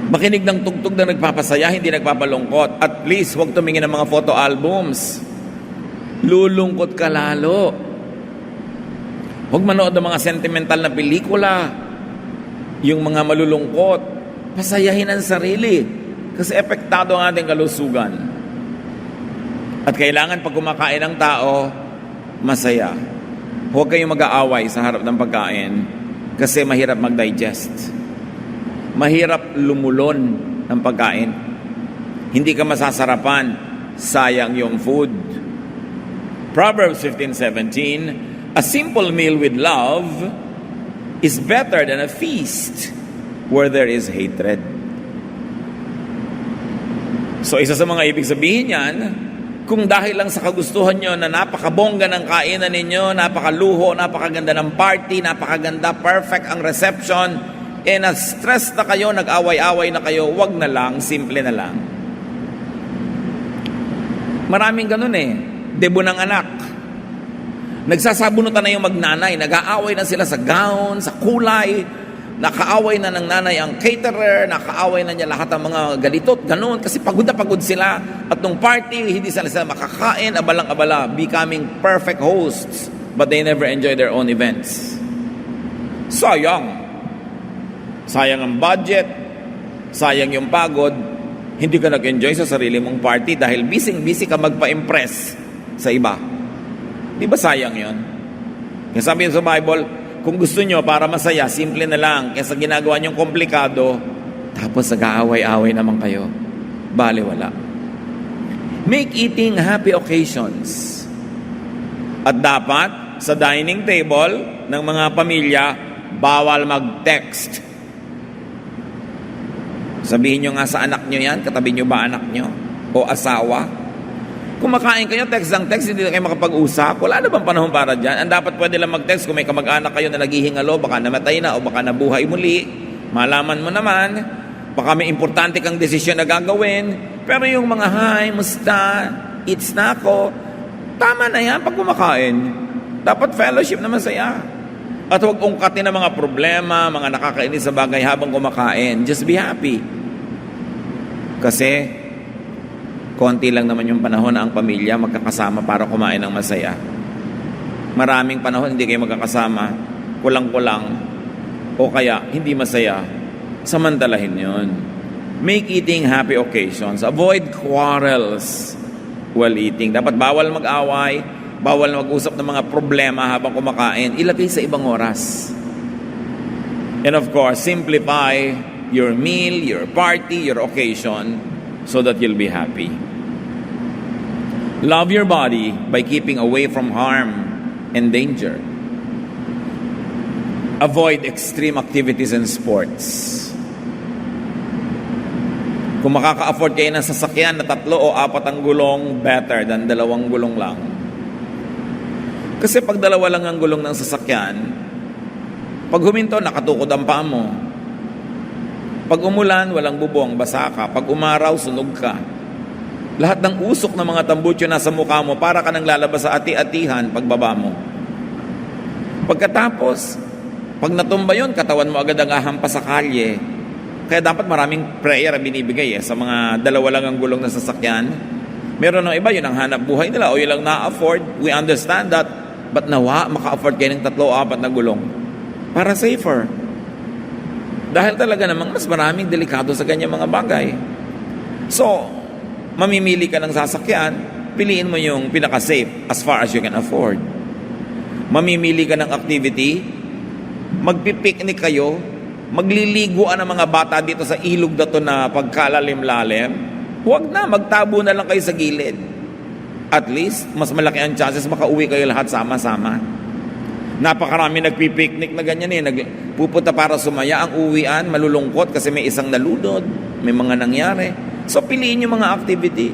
Makinig ng tugtog na nagpapasaya, hindi nagpapalungkot. At please, huwag tumingin ng mga photo albums. Lulungkot ka lalo. Huwag manood ng mga sentimental na pelikula. Yung mga malulungkot, pasayahin ang sarili. Kasi epektado ang ating kalusugan. At kailangan pag kumakain ng tao, masaya. Huwag kayong mag-aaway sa harap ng pagkain kasi mahirap mag-digest. Mahirap lumulon ng pagkain. Hindi ka masasarapan, sayang yung food. Proverbs 15:17, a simple meal with love is better than a feast where there is hatred. So isa sa mga ibig sabihin yan, kung dahil lang sa kagustuhan nyo na napakabongga ng kainan ninyo, napakaluho, napakaganda ng party, napakaganda, perfect ang reception, na-stress na kayo, nag-away-away na kayo, wag na lang, simple na lang. Maraming ganun debo ng anak. Nagsasabunutan na yung magnanay, nag-aaway na sila sa gown, sa kulay, nakaaway na ng nanay ang caterer, nakaaway na niya lahat ng mga galitot, ganun, kasi pagod na pagod sila. At nung party, hindi sila makakain, abalang-abala, becoming perfect hosts, but they never enjoy their own events. Sayang. Sayang ang budget, sayang yung pagod, hindi ka nag-enjoy sa sarili mong party dahil busy ka magpa-impress sa iba. Di ba sayang yun? Kaya sabi sa Bible, kung gusto nyo para masaya, simple na lang. Kaysa ginagawa nyong komplikado, tapos nag-aaway-aaway naman kayo. Bale, wala. Make eating happy occasions. At dapat, sa dining table ng mga pamilya, bawal mag-text. Sabihin nyo nga sa anak nyo yan, katabi nyo ba anak nyo? O asawa? Kumakain kayo, text ng text, hindi na kayo makapag-usap. Wala na bang panahon para dyan? Ang dapat pwede lang mag-text kung may kamag-anak kayo na naghihingalo, baka namatay na o baka nabuhay muli. Malaman mo naman, baka may importante kang desisyon na gagawin. Pero yung mga, hi, musta, eats na ako, tama na yan pag kumakain. Dapat fellowship na masaya. At huwag ungkatin ng mga problema, mga nakakainis sa bagay habang kumakain. Just be happy. Kasi, konti lang naman yung panahon na ang pamilya magkakasama para kumain ng masaya. Maraming panahon hindi kayo magkakasama, kulang-kulang, o kaya hindi masaya. Samantalahin yun. Make eating happy occasions. Avoid quarrels while eating. Dapat bawal mag-away, bawal mag-usap ng mga problema habang kumakain. Ilagay sa ibang oras. And of course, simplify your meal, your party, your occasion so that you'll be happy. Love your body by keeping away from harm and danger. Avoid extreme activities and sports. Kung makaka-afford kayo ng sasakyan na 3 o 4 ang gulong, better than 2 gulong lang. Kasi pag dalawa lang ang gulong ng sasakyan, pag huminto, nakatukod ang paa mo. Pag umulan, walang bubong, basa ka. Pag umaraw, sunog ka. Lahat ng usok ng mga tambutso nasa mukha mo, para ka nang lalabas sa ati-atihan pagbaba mo. Pagkatapos, pag natumba yun, katawan mo agad ang ahampas sa kalye. Kaya dapat maraming prayer ang binibigay sa mga dalawa lang ang gulong ng sasakyan. Meron ng iba, yun ang hanap buhay nila o yun lang na-afford. We understand that. But nawa, maka-afford kayo ng 3-4 na gulong. Para safer. Dahil talaga namang mas maraming delikado sa kanyang mga bagay. So, mamimili ka ng sasakyan, piliin mo yung pinaka-safe as far as you can afford. Mamimili ka ng activity, magpipiknik kayo, magliliguan ang mga bata dito sa ilog na to na pagkalalim-lalim, huwag na, magtabo na lang kayo sa gilid. At least, mas malaki ang chances makauwi kayo lahat sama-sama. Napakarami nagpipiknik na ganyan Pupunta para sumaya, ang uwian, malulungkot kasi may isang nalunod, may mga nangyari. So, piliin yung mga activity.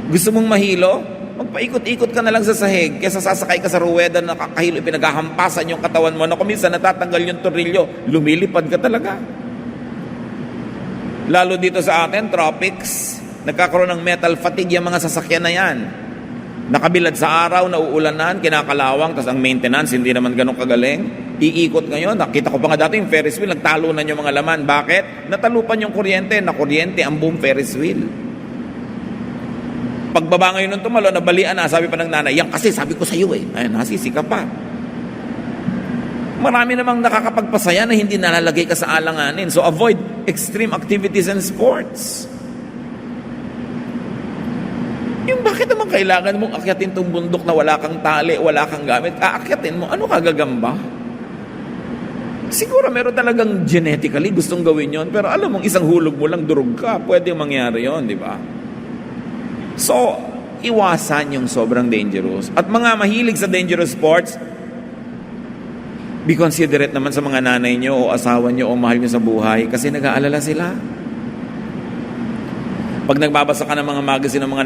Gusto mong mahilo? Magpaikot-ikot ka na lang sa sahig kaysa sasakay ka sa ruweda na nakakahilo, pinaghahampasan yung katawan mo na kuminsan natatanggal yung tornilyo, lumilipad ka talaga. Lalo dito sa atin, tropics, nagkakaroon ng metal fatigue yung mga sasakyan na yan. Nakabilad sa araw, nauulanan, kinakalawang, tapos ang maintenance, hindi naman ganun kagaling. Iikot ngayon, nakita ko pa nga dati yung Ferris wheel, nagtalunan yung mga laman. Bakit? Natalupan yung kuryente, nakuryente ang buong Ferris wheel. Pagbaba ngayon ng tumalo, nabalian na, sabi pa ng nanay, yan kasi sabi ko sa iyo ay nasisi ka pa. Marami namang nakakapagpasaya na hindi nalalagay ka sa alanganin. So avoid extreme activities and sports. Yung bakit naman kailangan mong akyatin tong bundok na wala kang tali, wala kang gamit, aakyatin mo, ano kagagamba? Siguro meron talagang genetically gustong gawin yon, pero alam mong isang hulog mo lang, durog ka, pwede mangyari yon, di ba? So, iwasan yung sobrang dangerous. At mga mahilig sa dangerous sports, be considerate naman sa mga nanay nyo o asawa nyo o mahal nyo sa buhay kasi nag-aalala sila. Pag nagbabasa ka ng mga magazine ng mga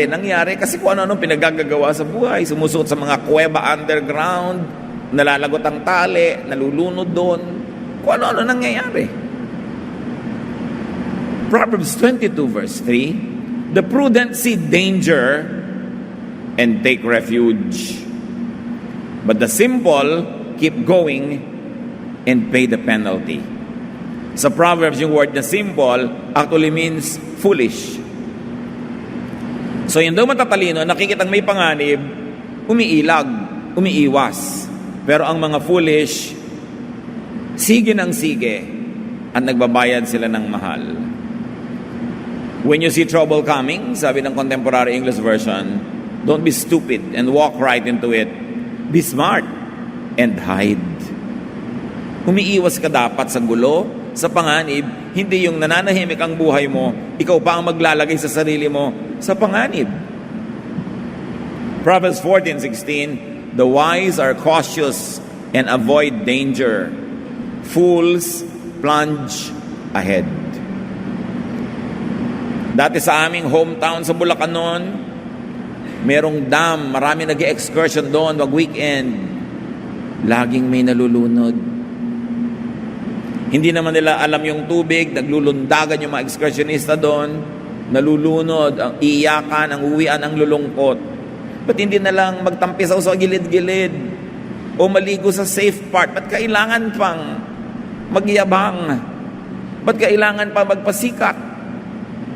nangyari kasi kung ano-ano pinagagagawa sa buhay, sumusuot sa mga kuweba underground, nalalagot ang tali, nalulunod doon, kung ano-ano nangyayari. Proverbs 22 verse 3, the prudent see danger and take refuge, but the simple keep going and pay the penalty. Sa Proverbs, yung word na simple actually means foolish. So yung daw matatalino, nakikitang may panganib, umiilag, umiiwas. Pero ang mga foolish, sige ng sige at nagbabayad sila ng mahal. When you see trouble coming, sabi ng Contemporary English Version, don't be stupid and walk right into it. Be smart and hide. Umiiwas ka dapat sa gulo, sa panganib, hindi yung nananahimik ang buhay mo, ikaw pa ang maglalagay sa sarili mo sa panganib. Proverbs 14:16, the wise are cautious and avoid danger. Fools plunge ahead. Dati sa aming hometown sa Bulacan noon, merong dam, marami nag-excursion doon wag weekend. Laging may nalulunod. Hindi naman nila alam yung tubig, naglulundagan yung mga excursionista doon, nalulunod, ang iyakan, ang uwian, ang lulungkot. Ba't hindi na lang magtampisaw sa gilid-gilid o maligo sa safe part? Ba't kailangan pang magyabang? Ba't kailangan pa magpasikat?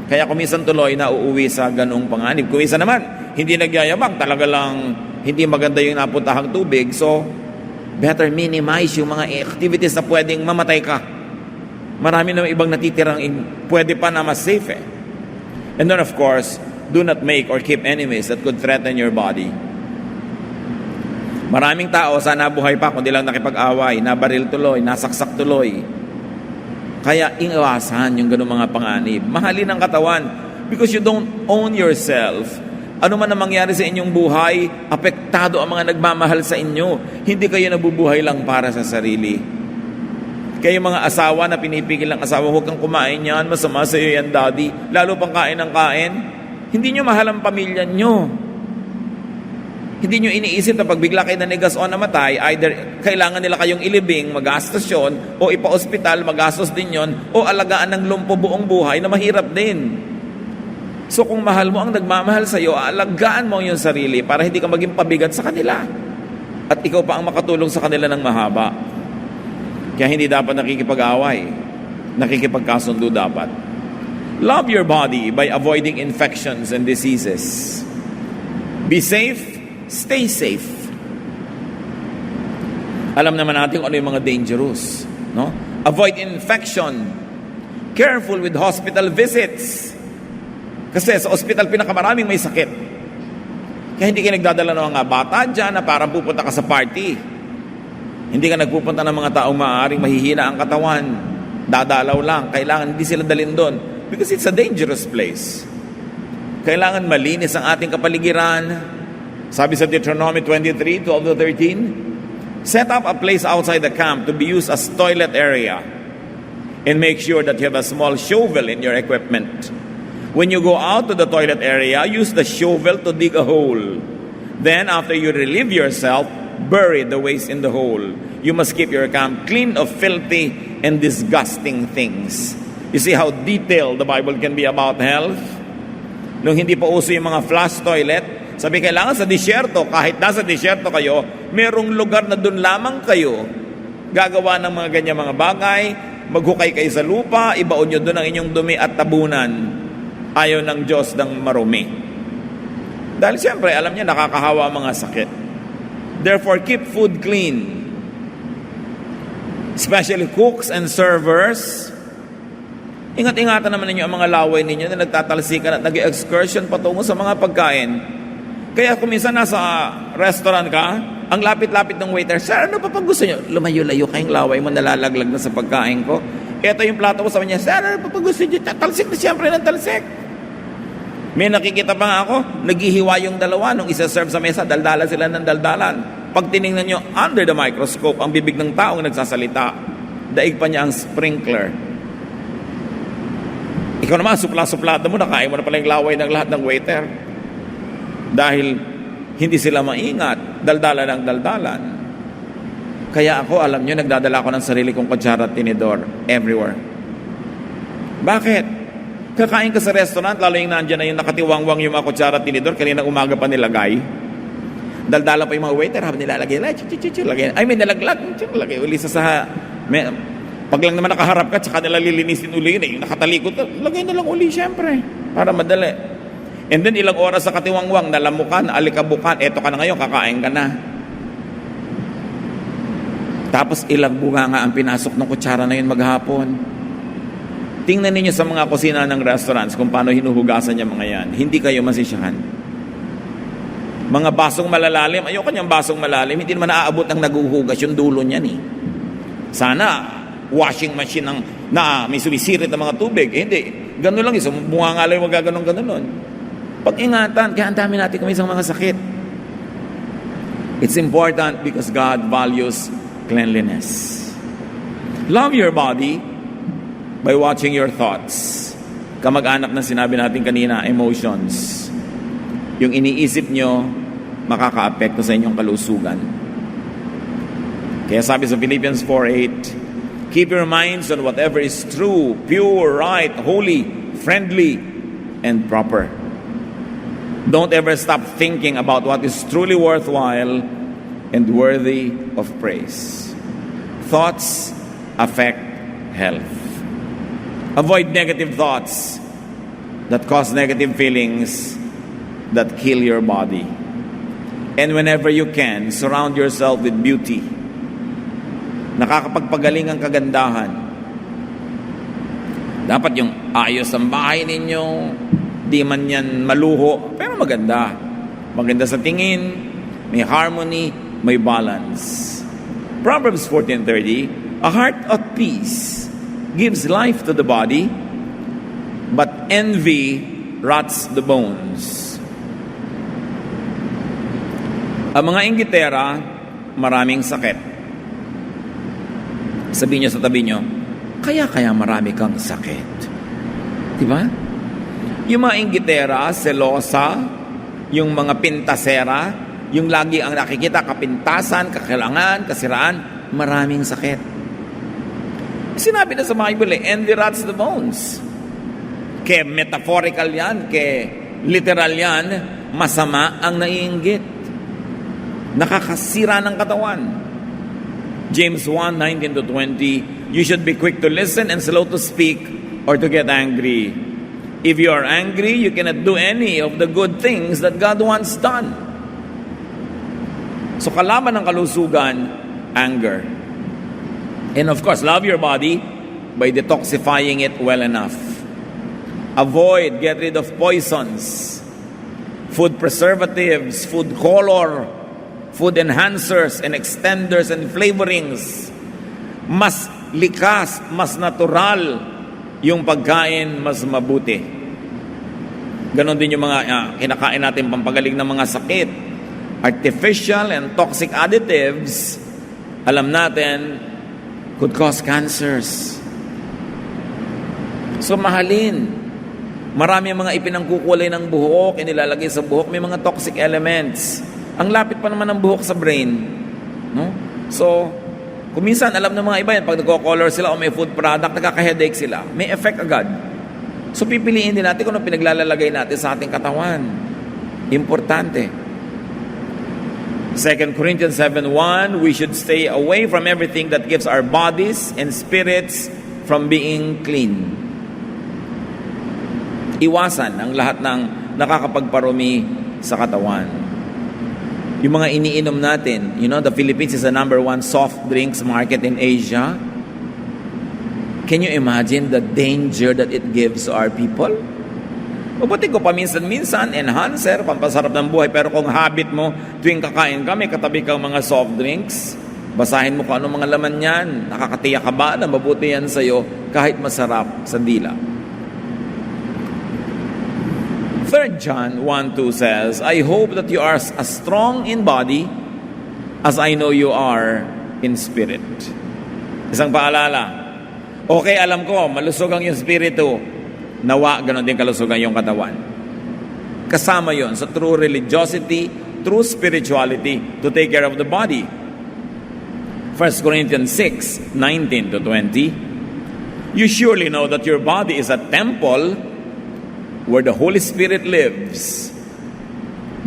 Kaya kumisan tuloy na uuwi sa ganung panganib. Kumisan naman, hindi nagyayabang, talaga lang hindi maganda yung napuntahang tubig. So, better minimize yung mga activities na pwedeng mamatay ka. Marami na ibang natitirang pwede pa na mas safe And then of course, do not make or keep enemies that could threaten your body. Maraming tao sana buhay pa kundi lang nakipag-away, nabaril tuloy, nasaksak tuloy. Kaya iwasan yung ganung mga panganib. Mahalin ang katawan because you don't own yourself. Ano man ang mangyari sa inyong buhay, apektado ang mga nagmamahal sa inyo. Hindi kayo nabubuhay lang para sa sarili. Kayo mga asawa na pinipigil ng asawa, huwag kang kumain yan, masama sa iyo yan, daddy. Lalo pang kain ng kain. Hindi nyo mahal ang pamilya nyo. Hindi nyo iniisip na pag bigla kayo nanigas o namatay, either kailangan nila kayong ilibing, magastos yun, o ipa-ospital, magastos din yun, o alagaan ng lumpo buong buhay na mahirap din. So kung mahal mo ang nagmamahal sa'yo, aalagaan mo yung sarili para hindi ka maging pabigat sa kanila. At ikaw pa ang makatulong sa kanila ng mahaba. Kaya hindi dapat nakikipag-away. Nakikipagkasundo dapat. Love your body by avoiding infections and diseases. Be safe. Stay safe. Alam naman natin kung ano yung mga dangerous, no? Avoid infection. Careful with hospital visits. Kasi sa hospital pinakamaraming may sakit. Kaya hindi ka nagdadala ng mga bata dyan na parang pupunta ka sa party. Hindi ka nagpupunta ng mga taong maaaring mahihina ang katawan. Dadalaw lang. Kailangan hindi sila dalhin doon. Because it's a dangerous place. Kailangan malinis ang ating kapaligiran. Sabi sa Deuteronomy 23, 12-13, set up a place outside the camp to be used as toilet area and make sure that you have a small shovel in your equipment. When you go out to the toilet area, use the shovel to dig a hole. Then, after you relieve yourself, bury the waste in the hole. You must keep your camp clean of filthy and disgusting things. You see how detailed the Bible can be about health? Nung hindi pa uso yung mga flush toilet, sabi kailangan sa disyerto, kahit nasa disyerto kayo, merong lugar na doon lamang kayo gagawa ng mga ganyan mga bagay, maghukay kayo sa lupa, ibaon nyo doon ang inyong dumi at tabunan. Ayaw ng Diyos ng marumi. Dahil siyempre, alam niya, nakakahawa ang mga sakit. Therefore, keep food clean. Especially cooks and servers. Ingat-ingatan naman ninyo ang mga laway ninyo na nagtatalsikan at nag-excursion patungo sa mga pagkain. Kaya kung minsan nasa restaurant ka, ang lapit-lapit ng waiter, sir, ano pa pag gusto nyo? Lumayo-layo kayong laway mo, nalalaglag na sa pagkain ko. Ito yung plato ko, sabi niya, sir, ano pa pag gusto nyo? Talsik na siyempre ng talsik. May nakikita pa nga ako, naghihiwa yung dalawa nung isa-serve sa mesa, daldalan sila ng daldalan. Pag tinignan nyo under the microscope, ang bibig ng taong nagsasalita, daig pa niya ang sprinkler. Ikaw naman, supla-suplado mo, nakain mo na pala yung laway ng lahat ng waiter. Dahil hindi sila maingat, daldalan ng daldalan. Kaya ako, alam nyo, nagdadala ako ng sarili kong kutsara at tinidor everywhere. Bakit? Kakain ka sa restaurant, lalo yung nandyan na yung nakatiwangwang yung mga kutsara at tinidor, kanina umaga pa nilagay. Daldalan pa yung mga waiter, habang nilalagay, lagay, ay may nalaglag, lagay uli sa pag lang naman nakaharap ka, tsaka nila lilinisin uli yun, yung nakatalikod, lagay na lang uli, syempre, para madali. And then ilang oras sa katiwangwang, nalamukan, alikabukan, eto ka na ngayon, kakain ka na. Tapos ilang bunga nga ang pinasok ng kutsara na yun maghapon. Tingnan ninyo sa mga kusina ng restaurants kung paano hinuhugasan yung mga yan. Hindi kayo masisyahan. Mga basong malalalim, ayoko niyang basong malalim, hindi naman naaabot ng naguhugas yung dulo niyan eh. Sana, washing machine na may sumisirit ng mga tubig. Hindi. Ganun lang, isang bunga nga lang yung magaganon-ganon. Pag-ingatan, kaya ang dami natin kami isang mga sakit. It's important because God values cleanliness. Love your body by watching your thoughts. Kamag-anak na sinabi natin kanina, emotions. Yung iniisip nyo, makaka-apekto sa inyong kalusugan. Kaya sabi sa Philippians 4:8, keep your minds on whatever is true, pure, right, holy, friendly, and proper. Don't ever stop thinking about what is truly worthwhile and worthy of praise. Thoughts affect health. Avoid negative thoughts that cause negative feelings that kill your body. And whenever you can, surround yourself with beauty. Nakakapagpagaling ang kagandahan. Dapat yung ayos ang bahay ninyo, di man yan maluho, pero maganda. Maganda sa tingin, may harmony, may balance. Proverbs 14:30, a heart at peace gives life to the body, but envy rots the bones. Ang mga inggitera, maraming sakit. Sabihin nyo sa tabi nyo, kaya marami kang sakit. Diba? Yung mga inggitera, selosa, yung mga pintasera, yung lagi ang nakikita, kapintasan, kakilangan, kasiraan, maraming sakit. Sinabi na sa Bible, envy rots the bones. Kaya metaphorical yan, kaya literal yan, masama ang naiinggit. Nakakasira ng katawan. James 1:19-20, you should be quick to listen and slow to speak or to get angry. If you are angry, you cannot do any of the good things that God wants done. So kalaban ng kalusugan, anger. And of course, love your body by detoxifying it well enough. Avoid, get rid of poisons, food preservatives, food color, food enhancers and extenders and flavorings. Mas likas, mas natural yung pagkain, mas mabuti. Ganon din yung mga kinakain natin pampagaling ng mga sakit. Artificial and toxic additives, alam natin, could cause cancers. So mahalin. Marami ang mga ipinangkukulay ng buhok, inilalagay sa buhok, may mga toxic elements. Ang lapit pa naman ng buhok sa brain. No? So, kung minsan, alam ng mga iba yan, pag nagko-color sila o may food product, nagkaka-headache sila. May effect agad. So, pipiliin din natin kung ano pinaglalagay natin sa ating katawan. Importante. 2 Corinthians 7:1, we should stay away from everything that gives our bodies and spirits from being clean. Iwasan ang lahat ng nakakapagparumi sa katawan. Yung mga iniinom natin, the Philippines is the number 1 soft drinks market in Asia. Can you imagine the danger that it gives to our people? Mabuti ko paminsan-minsan, enhancer, pampasarap ng buhay. Pero kung habit mo, tuwing kakain ka, may katabi kang mga soft drinks, basahin mo kung anong mga laman yan. Nakakatiyak ka ba na mabuti yan sa'yo kahit masarap sa dila? 3 John 1:2 says, I hope that you are as strong in body as I know you are in spirit. Isang paalala. Okay, alam ko, malusog ang yung spirito. Nawa, ganon din kalusugan yung katawan. Kasama yon sa true religiosity, true spirituality to take care of the body. 1 Corinthians 6:19-20, you surely know that your body is a temple where the Holy Spirit lives.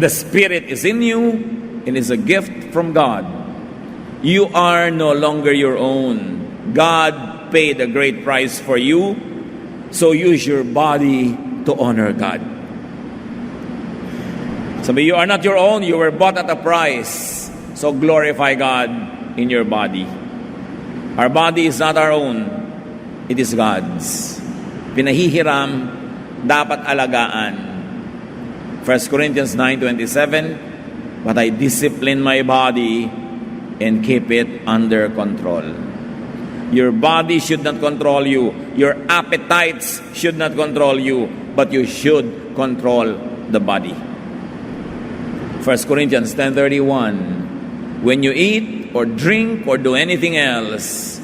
The Spirit is in you and is a gift from God. You are no longer your own. God paid a great price for you, so use your body to honor God. Sabi, you are not your own, you were bought at a price, so glorify God in your body. Our body is not our own, it is God's. Pinahihiram, dapat alagaan. 1 Corinthians 9:27, but I discipline my body and keep it under control. Your body should not control you. Your appetites should not control you, but you should control the body. 1 Corinthians 10:31, when you eat or drink or do anything else,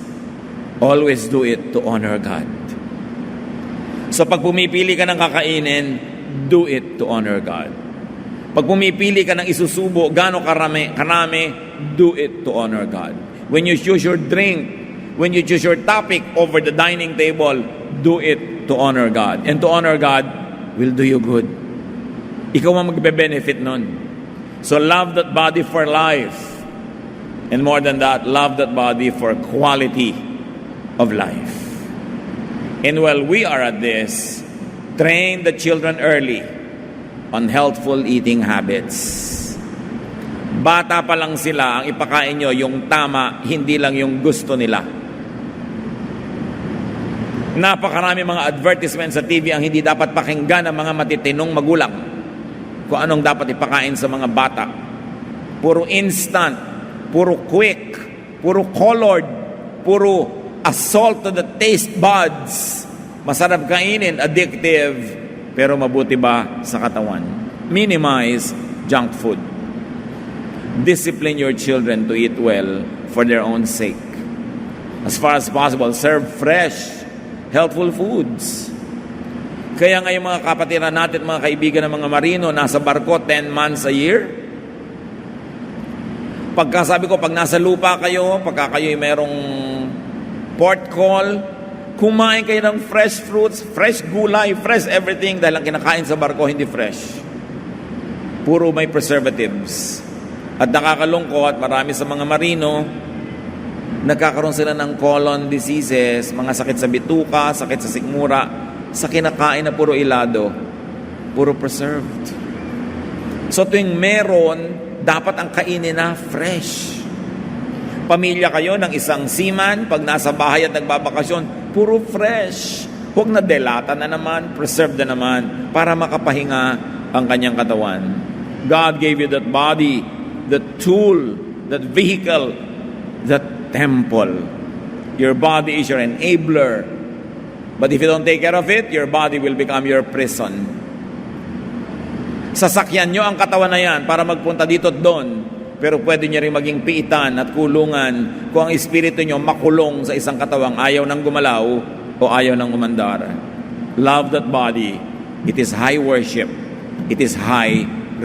always do it to honor God. So pag pumipili ka ng kakainin, do it to honor God. Pag pumipili ka ng isusubo, gaano karami, do it to honor God. When you choose your drink, when you choose your topic over the dining table, do it to honor God. And to honor God will do you good. Ikaw ang magbe-benefit nun. So love that body for life. And more than that, love that body for quality of life. And while we are at this, train the children early on healthful eating habits. Bata pa lang sila, ang ipakain nyo yung tama, hindi lang yung gusto nila. Napakarami mga advertisements sa TV ang hindi dapat pakinggan ng mga matitinong magulang kung anong dapat ipakain sa mga bata. Puro instant, puro quick, puro colored, puro assault to the taste buds. Masarap kainin, addictive, pero mabuti ba sa katawan? Minimize junk food. Discipline your children to eat well for their own sake. As far as possible, serve fresh, healthful foods. Kaya nga yung mga kapatiran natin, mga kaibigan ng mga marino, nasa barko 10 months a year. Pagkasabi ko, pag nasa lupa kayo, pagka kayo'y merong port call, kumain kayo ng fresh fruits, fresh gulay, fresh everything, dahil ang kinakain sa barko hindi fresh. Puro may preservatives. At nakakalungkot, marami sa mga marino, nagkakaroon sila ng colon diseases, mga sakit sa bituka, sakit sa sikmura, sa kinakain na puro ilado, puro preserved. So tuwing meron, dapat ang kainin na fresh. Pamilya kayo ng isang seaman, pag nasa bahay at nagbabakasyon, puro fresh. Huwag na delata na naman, preserved na naman, para makapahinga ang kanyang katawan. God gave you that body, that tool, that vehicle, that temple. Your body is your enabler. But if you don't take care of it, your body will become your prison. Sasakyan nyo ang katawan na yan para magpunta dito at doon. Pero pwede nyo rin maging piitan at kulungan kung ang espiritu nyo makulong sa isang katawang ayaw ng gumalaw o ayaw ng umandar. Love that body. It is high worship. It is high